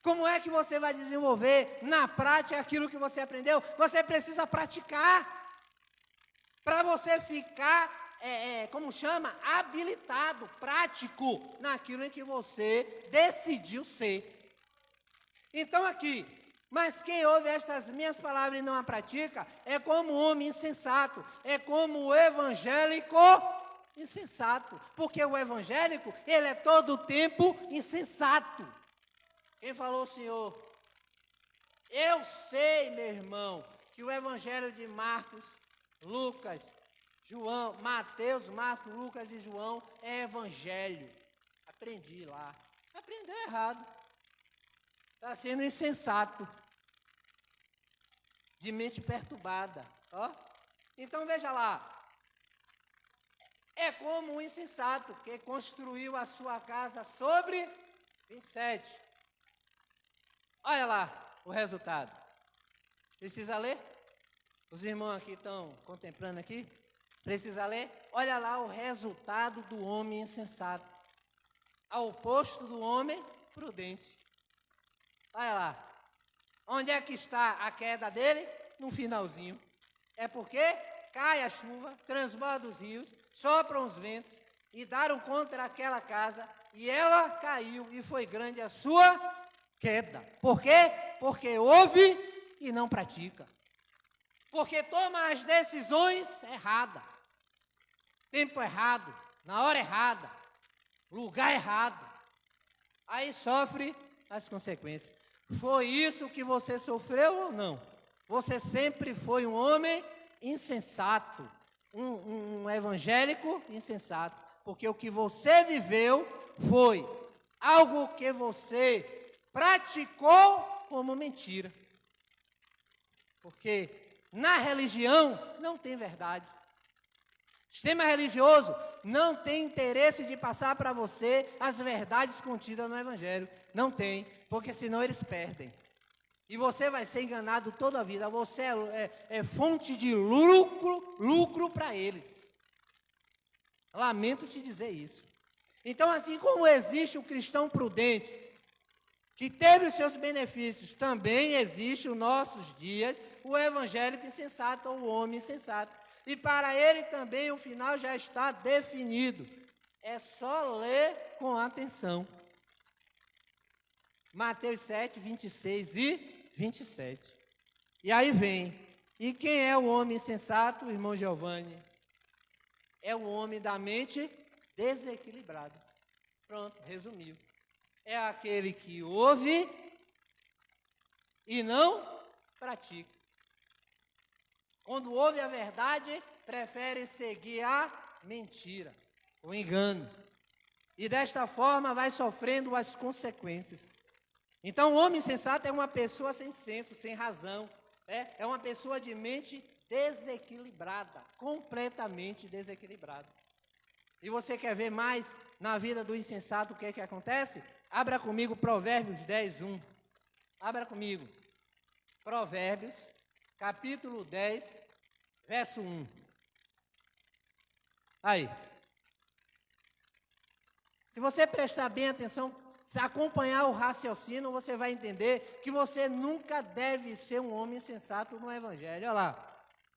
Como é que você vai desenvolver na prática aquilo que você aprendeu? Você precisa praticar para você ficar, como chama? Habilitado, prático naquilo em que você decidiu ser. Então aqui, mas quem ouve estas minhas palavras e não a pratica, é como um homem insensato, é como o evangélico insensato, porque o evangélico, ele é todo o tempo insensato. Quem falou, Senhor? Eu sei, meu irmão, que o evangelho de Marcos, Lucas, João, Mateus, Marcos, Lucas e João é evangelho. Aprendi lá. Aprendeu errado. Está sendo insensato. De mente perturbada. Ó. Então veja lá. É como um insensato que construiu a sua casa sobre 27. Olha lá o resultado. Precisa ler? Os irmãos aqui estão contemplando aqui. Precisa ler? Olha lá o resultado do homem insensato. Ao oposto do homem prudente. Olha lá. Onde é que está a queda dele? No finalzinho. É porque cai a chuva, transborda os rios, sopram os ventos e deram contra aquela casa e ela caiu e foi grande a sua queda. Por quê? Porque ouve e não pratica. Porque toma as decisões erradas. Tempo errado, na hora errada, lugar errado. Aí sofre as consequências. Foi isso que você sofreu ou não? Você sempre foi um homem insensato, um evangélico insensato. Porque o que você viveu foi algo que você praticou como mentira. Porque na religião não tem verdade. O sistema religioso não tem interesse de passar para você as verdades contidas no Evangelho. Não tem, porque senão eles perdem. E você vai ser enganado toda a vida. Você é fonte de lucro para eles. Lamento te dizer isso. Então, assim como existe o cristão prudente, que teve os seus benefícios, também existe nos nossos dias o evangélico insensato ou o homem insensato. E para ele também o final já está definido. É só ler com atenção. Mateus 7, 26 e 27. E aí vem. E quem é o homem insensato, irmão Giovanni? É o homem da mente desequilibrada. Pronto, resumiu. É aquele que ouve e não pratica. Quando ouve a verdade, prefere seguir a mentira, o engano. E desta forma vai sofrendo as consequências. Então o homem insensato é uma pessoa sem senso, sem razão. É uma pessoa de mente desequilibrada, completamente desequilibrada. E você quer ver mais na vida do insensato o que é que acontece? Abra comigo Provérbios 10, 1. Abra comigo. Provérbios, capítulo 10, verso 1. Aí. Se você prestar bem atenção, se acompanhar o raciocínio, você vai entender que você nunca deve ser um homem insensato no Evangelho. Olha lá.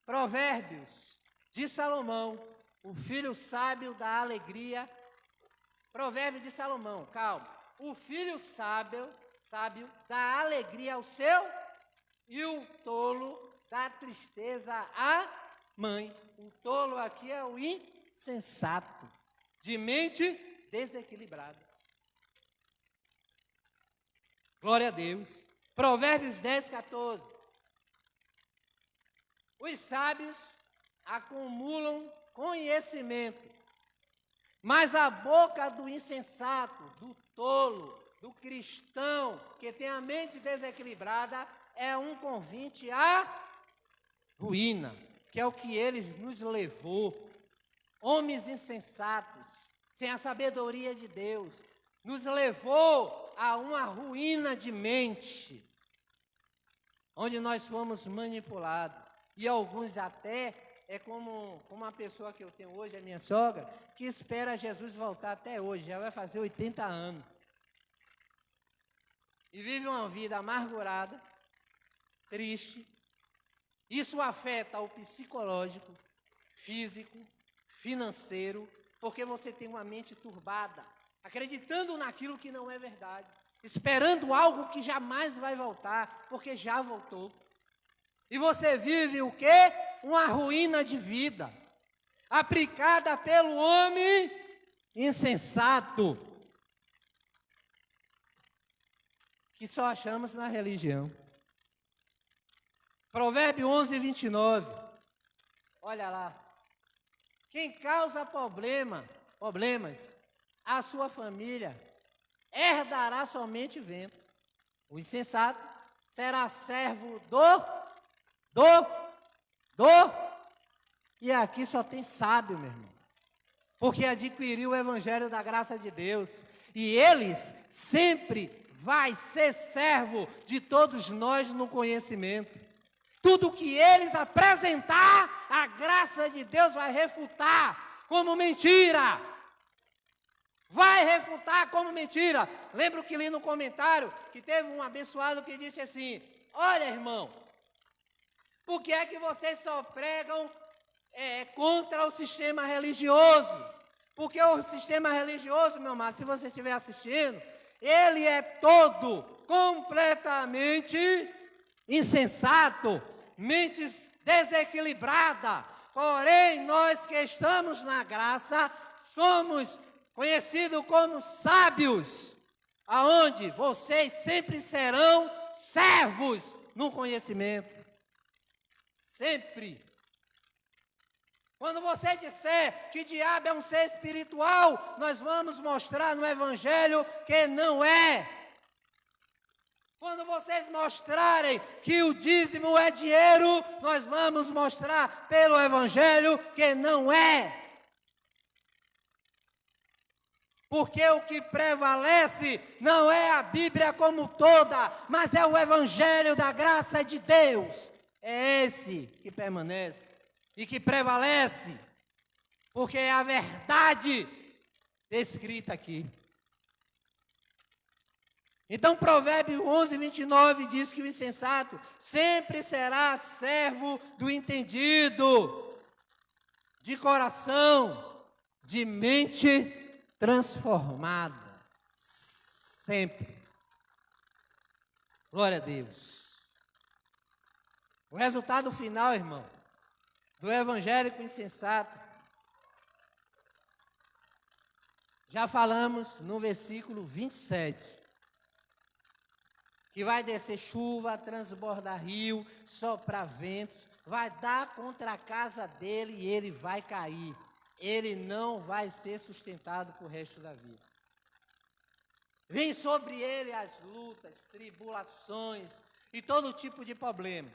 Provérbios de Salomão, o filho sábio da alegria. Provérbio de Salomão, calma. O filho sábio dá alegria ao seu, e o tolo dá tristeza à mãe. O tolo aqui é o insensato, de mente desequilibrada. Glória a Deus. Provérbios 10, 14. Os sábios acumulam conhecimento, mas a boca do insensato, do tolo, do cristão que tem a mente desequilibrada é um convite à ruína, que é o que ele nos levou. Homens insensatos, sem a sabedoria de Deus, nos levou a uma ruína de mente, onde nós fomos manipulados. E alguns até, como uma pessoa que eu tenho hoje, a minha sogra, que espera Jesus voltar até hoje, já vai fazer 80 anos. E vive uma vida amargurada, triste. Isso afeta o psicológico, físico, financeiro, porque você tem uma mente turbada, acreditando naquilo que não é verdade, esperando algo que jamais vai voltar, porque já voltou. E você vive o quê? Uma ruína de vida, aplicada pelo homem insensato, que só achamos na religião. Provérbio 11, 29. Olha lá. Quem causa problemas à sua família, herdará somente vento. O insensato será servo e aqui só tem sábio, meu irmão, porque adquiriu o evangelho da graça de Deus, e eles sempre vai ser servo de todos nós no conhecimento. Tudo que eles apresentar, a graça de Deus vai refutar como mentira. Vai refutar como mentira. Lembro que li no comentário que teve um abençoado que disse assim: olha, irmão, por que é que vocês só pregam contra o sistema religioso? Porque o sistema religioso, meu amado, se você estiver assistindo, ele é todo completamente insensato, mentes desequilibrada. Porém, nós que estamos na graça, somos conhecidos como sábios, aonde vocês sempre serão servos no conhecimento. Sempre. Quando você disser que diabo é um ser espiritual, nós vamos mostrar no Evangelho que não é. Quando vocês mostrarem que o dízimo é dinheiro, nós vamos mostrar pelo Evangelho que não é. Porque o que prevalece não é a Bíblia como toda, mas é o Evangelho da graça de Deus. É esse que permanece e que prevalece, porque é a verdade descrita aqui. Então, Provérbios 11, 29 diz que o insensato sempre será servo do entendido, de coração, de mente transformada. Sempre. Glória a Deus. O resultado final, irmão, do evangélico insensato, já falamos no versículo 27. Que vai descer chuva, transbordar rio, soprar ventos, vai dar contra a casa dele e ele vai cair. Ele não vai ser sustentado para o resto da vida. Vem sobre ele as lutas, tribulações e todo tipo de problema.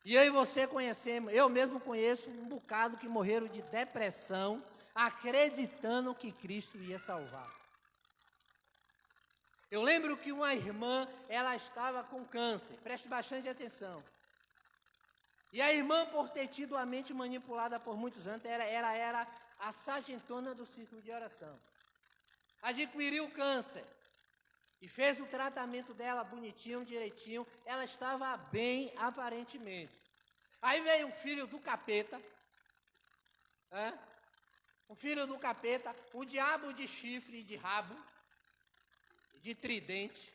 E eu e você conhecemos, eu mesmo conheço um bocado que morreram de depressão, acreditando que Cristo ia salvar. Eu lembro que uma irmã, ela estava com câncer, preste bastante atenção. E a irmã, por ter tido a mente manipulada por muitos anos, era a sargentona do círculo de oração. Adquiriu câncer e fez o tratamento dela bonitinho, direitinho, ela estava bem aparentemente. Aí veio um filho do capeta, um diabo de chifre e de rabo, de tridente,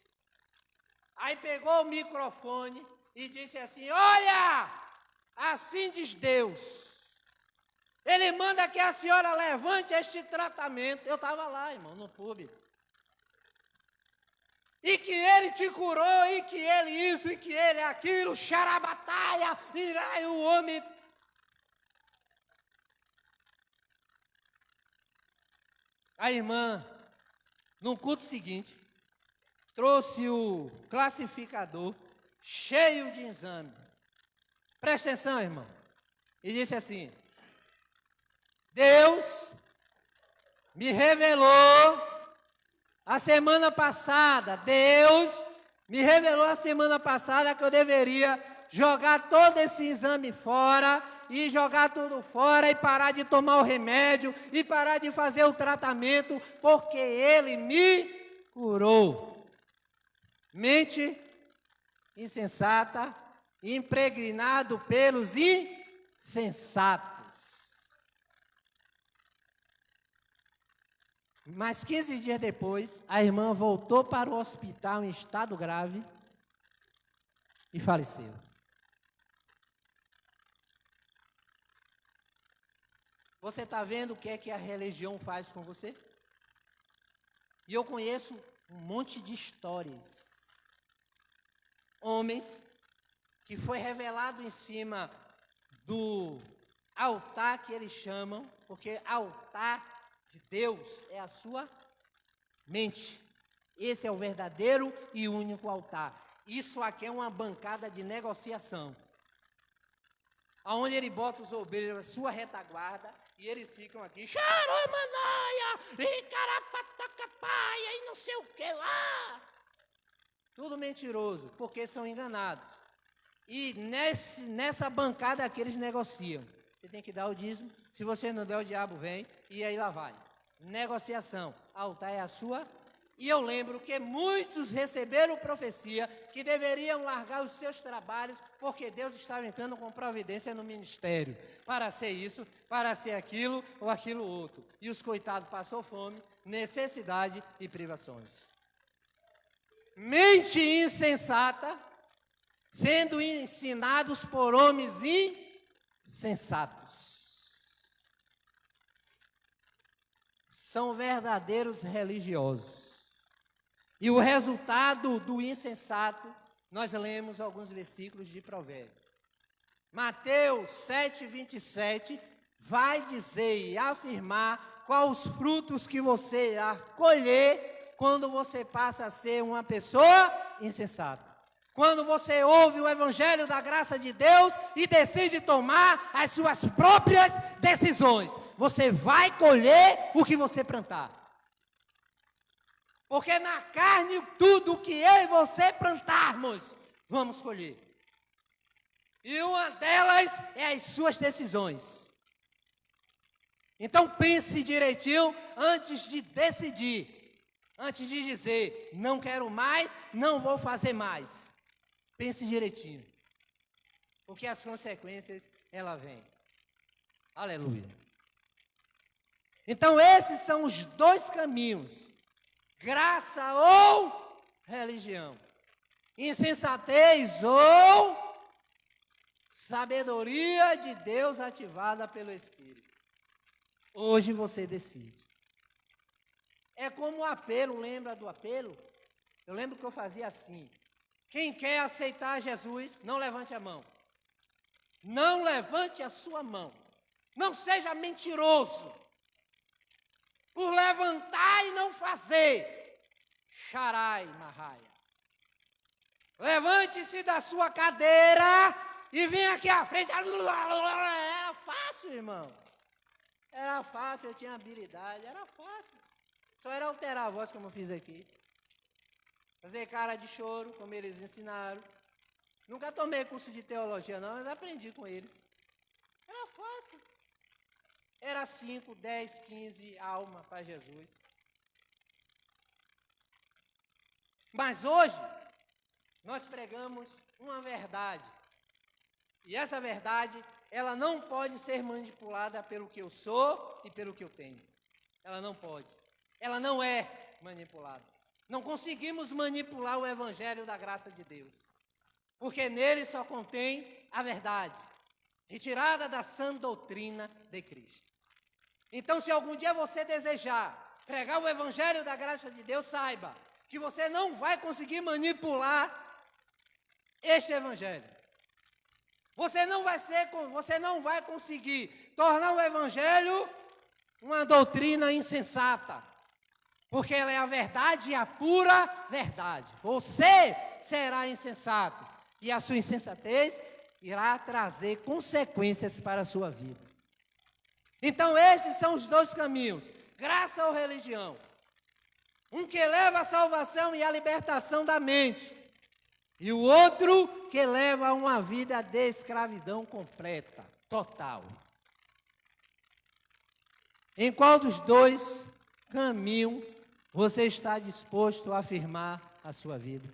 aí pegou o microfone e disse assim: olha, assim diz Deus, Ele manda que a senhora levante este tratamento. Eu estava lá, irmão, no público. E que Ele te curou, e que Ele isso, e que Ele aquilo, xarabataia, e aí o homem... A irmã, no culto seguinte, trouxe o classificador cheio de exame. Presta atenção, irmão. E disse assim: Deus me revelou a semana passada, que eu deveria jogar todo esse exame fora, e jogar tudo fora, e parar de tomar o remédio, e parar de fazer o tratamento, porque Ele me curou. Mente insensata, impregnado pelos insensatos. Mas 15 dias depois, a irmã voltou para o hospital em estado grave e faleceu. Você está vendo o que é que a religião faz com você? E eu conheço um monte de histórias. Homens que foi revelado em cima do altar que eles chamam, porque altar de Deus é a sua mente. Esse é o verdadeiro e único altar. Isso aqui é uma bancada de negociação, aonde ele bota os obreiros, sua retaguarda, e eles ficam aqui, xaromanaia, e carapatacapaia, e não sei o que lá. Tudo mentiroso, porque são enganados. E nessa bancada aqui eles negociam. Você tem que dar o dízimo, se você não der, o diabo vem, e aí lá vai. Negociação, altar é a sua. E eu lembro que muitos receberam profecia que deveriam largar os seus trabalhos, porque Deus estava entrando com providência no ministério, para ser isso, para ser aquilo ou aquilo outro. E os coitados passou fome, necessidade e privações. Mente insensata, sendo ensinados por homens insensatos. São verdadeiros religiosos. E o resultado do insensato, nós lemos alguns versículos de Provérbios. Mateus 7, 27, vai dizer e afirmar quais os frutos que você irá colher quando você passa a ser uma pessoa insensata. Quando você ouve o evangelho da graça de Deus e decide tomar as suas próprias decisões, você vai colher o que você plantar. Porque na carne, tudo o que eu e você plantarmos, vamos colher. E uma delas é as suas decisões. Então pense direitinho antes de decidir. Antes de dizer, não quero mais, não vou fazer mais. Pense direitinho. Porque as consequências, ela vêm. Aleluia. Então esses são os dois caminhos. Graça ou religião. Insensatez ou sabedoria de Deus ativada pelo Espírito. Hoje você decide. É como o apelo, lembra do apelo? Eu lembro que eu fazia assim. Quem quer aceitar Jesus, não levante a mão. Não levante a sua mão. Não seja mentiroso. Por levantar e não fazer. Xarai, marraia. Levante-se da sua cadeira e venha aqui à frente. Era fácil, irmão. Era fácil, eu tinha habilidade, era fácil. Só era alterar a voz como eu fiz aqui. Fazer cara de choro, como eles ensinaram. Nunca tomei curso de teologia não, mas aprendi com eles. Era fácil. Era 5, 10, 15 almas para Jesus. Mas hoje, nós pregamos uma verdade. E essa verdade, ela não pode ser manipulada pelo que eu sou e pelo que eu tenho. Ela não pode. Ela não é manipulada. Não conseguimos manipular o evangelho da graça de Deus. Porque nele só contém a verdade, retirada da sã doutrina de Cristo. Então, se algum dia você desejar pregar o evangelho da graça de Deus, saiba que você não vai conseguir manipular este evangelho. Você não vai conseguir tornar o evangelho uma doutrina insensata. Porque ela é a verdade e a pura verdade. Você será insensato. E a sua insensatez irá trazer consequências para a sua vida. Então estes são os dois caminhos. Graça ou religião. Um que leva à salvação e à libertação da mente. E o outro que leva a uma vida de escravidão completa, total. Em qual dos dois caminhos você está disposto a afirmar a sua vida?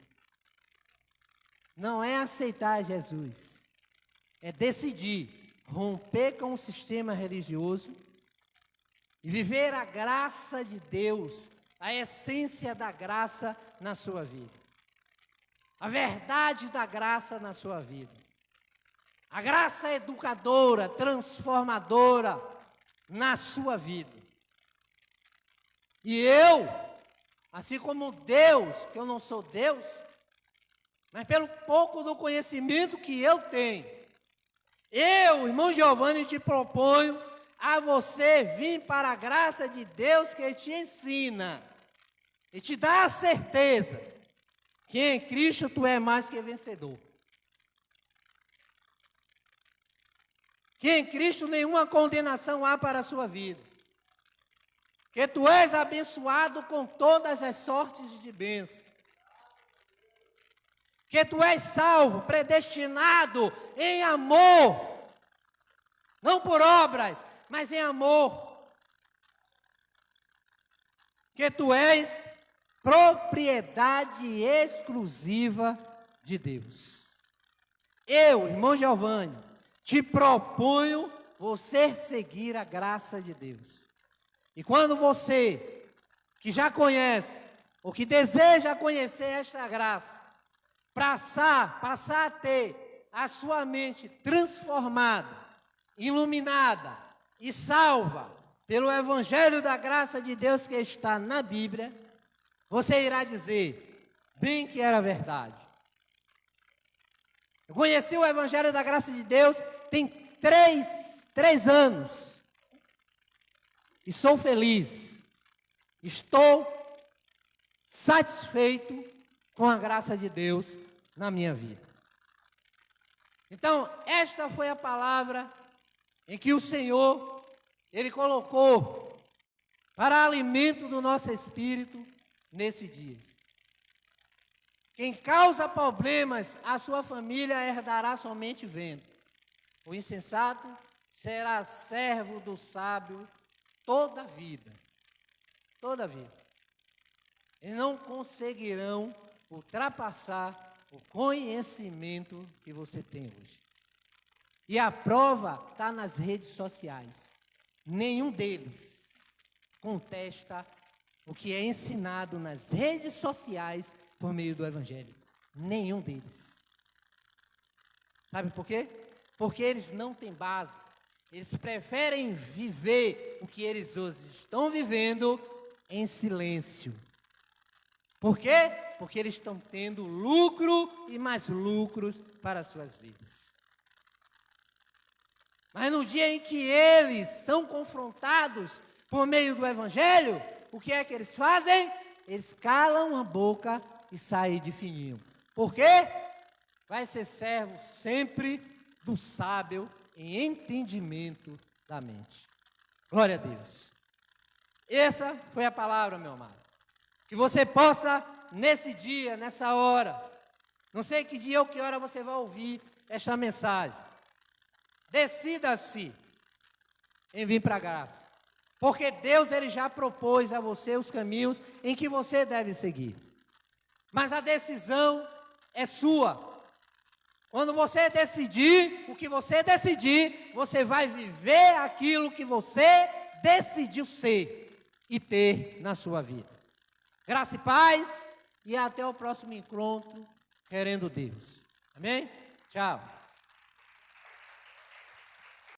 Não é aceitar Jesus, é decidir romper com o sistema religioso e viver a graça de Deus, a essência da graça na sua vida. A verdade da graça na sua vida. A graça educadora, transformadora na sua vida. E eu, assim como Deus, que eu não sou Deus, mas pelo pouco do conhecimento que eu tenho, eu, irmão Giovanni, te proponho a você vir para a graça de Deus que te ensina e te dá a certeza que em Cristo tu é mais que vencedor. Que em Cristo nenhuma condenação há para a sua vida. Que tu és abençoado com todas as sortes de bênção. Que tu és salvo, predestinado em amor. Não por obras, mas em amor. Que tu és propriedade exclusiva de Deus. Eu, irmão Giovanni, te proponho você seguir a graça de Deus. E quando você, que já conhece, ou que deseja conhecer esta graça, passar a ter a sua mente transformada, iluminada e salva pelo evangelho da graça de Deus que está na Bíblia, você irá dizer, bem que era verdade. Eu conheci o evangelho da graça de Deus tem três anos. e sou feliz. Estou satisfeito com a graça de Deus na minha vida. Então, esta foi a palavra em que o Senhor, Ele colocou para alimento do nosso espírito nesse dia. Quem causa problemas à sua família herdará somente vento. O insensato será servo do sábio toda a vida. Toda a vida. Eles não conseguirão ultrapassar o conhecimento que você tem hoje. E a prova está nas redes sociais. Nenhum deles contesta o que é ensinado nas redes sociais por meio do Evangelho. Nenhum deles. Sabe por quê? Porque eles não têm base. Eles preferem viver o que eles hoje estão vivendo em silêncio. Por quê? Porque eles estão tendo lucro e mais lucros para as suas vidas. Mas no dia em que eles são confrontados por meio do Evangelho, o que é que eles fazem? Eles calam a boca e saem de fininho. Por quê? Vai ser servo sempre do sábio em entendimento da mente. Glória a Deus. Essa foi a palavra, meu amado. Que você possa, nesse dia, nessa hora, não sei que dia ou que hora você vai ouvir esta mensagem, decida-se em vir para a graça. Porque Deus, Ele já propôs a você os caminhos em que você deve seguir. Mas a decisão é sua. Quando você decidir o que você decidir, você vai viver aquilo que você decidiu ser e ter na sua vida. Graça e paz, e até o próximo encontro, querendo Deus. Amém? Tchau.